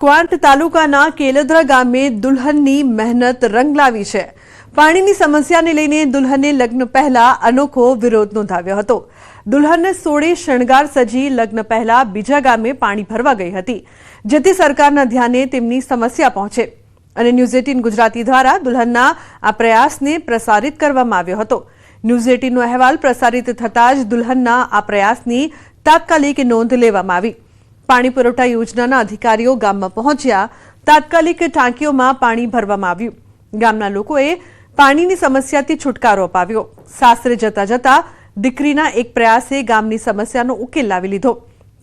ક્વાંટ તાલુકાના કેલદરા ગામે દુલ્હનની મહેનત રંગ લાવી છે। પાણીની સમસ્યાને લઈને દુલ્હને લગ્ન પહેલા અનોખો વિરોધ નોંધાવ્યો હતો। દુલ્હન સોળે શણગાર સજી લગ્ન પહેલા બીજા ગામે પાણી ભરવા ગઈ હતી, જેથી સરકારના ધ્યાને તેમની સમસ્યા પહોંચે અને ન્યૂઝ 18 ગુજરાતી દ્વારા દુલ્હનના આ પ્રયાસને પ્રસારિત કરવામાં આવ્યો હતો। ન્યૂઝ 18નો અહેવાલ પ્રસારિત થતાં જ દુલ્હનના આ પ્રયાસની તાત્કાલિક નોંધ લેવામાં આવી। પાણી પુરવઠા યોજનાના અધિકારીઓ ગામમાં પહોંચ્યા। તાત્કાલિક ટાંકીઓમાં પાણી ભરવામાં આવ્યું। ગામના લોકોએ પાણીની સમસ્યાથી છુટકારો અપાવ્યો। સાસરે જતા જતા દીકરીના એક પ્રયાસે ગામની સમસ્યાનો ઉકેલ લાવી લીધો।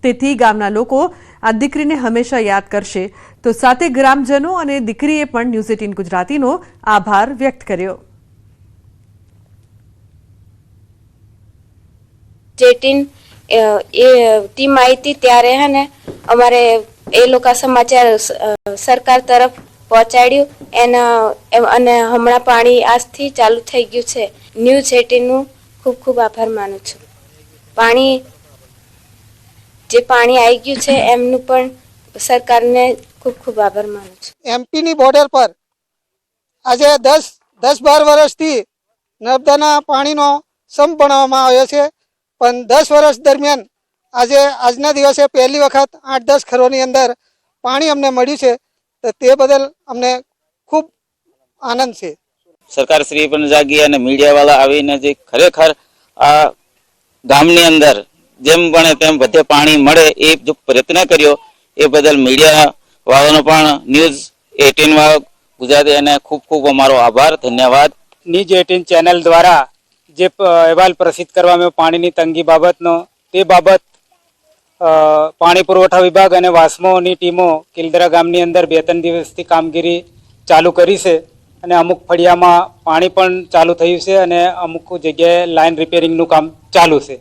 તેથી ગામના લોકો આ દીકરીને હંમેશા યાદ કરશે। તો સાથે ગ્રામજનો અને દીકરીએ પણ ન્યૂઝ 18 ગુજરાતીનો આભાર વ્યક્ત કર્યો। टीम आई थी त्यारे है ने अमारे ए लोका समाचार सरकार तरफ पहोंचाड्યું અને હમણાં પાણી આજથી ચાલુ થઈ ગયું છે। ન્યૂઝ 18 નું ખૂબ ખૂબ આભાર માનું છું। પાણી જે પાણી આવી ગયું છે એમનું પણ સરકારને ખૂબ ખૂબ આભાર માનું છું। એમપીની બોર્ડર પર આજે 10-12 વર્ષથી નર્મદાના પાણીનો સંપ બનાવવામાં આવ્યો છે, પણ 10 વર્ષ દરમિયાન આજના દિવસે પહેલી વખત 8-10 ઘરોની અંદર પાણી અમને મળ્યું છે, તો તે બદલ અમને ખૂબ આનંદ છે। સરકાર શ્રી પણ જાગી અને મીડિયાવાળા આવીને જે ખરેખર આ ગામની અંદર જેમ બને તેમ બધે પાણી મળે એ જો પ્રયત્ન કર્યો એ બદલ મીડિયાવાળાનો પણ ન્યૂઝ 18 વાળા ગુજરાતી અને ખૂબ ખૂબ અમારો આભાર, ધન્યવાદ। ન્યૂઝ 18 ચેનલ દ્વારા જે અહેવાલ પ્રસિદ્ધ કરવામાં પાણીની તંગી બાબતનો તે બાબત પાણી પુરવઠા વિભાગ અને વાસ્મોની ટીમો કેલદરા ગામની અંદર 2-3 દિવસથી કામગીરી ચાલુ કરી છે અને અમુક ફળિયામાં પાણી પણ ચાલુ થયું છે અને અમુક જગ્યાએ લાઇન રિપેરિંગનું કામ ચાલુ છે।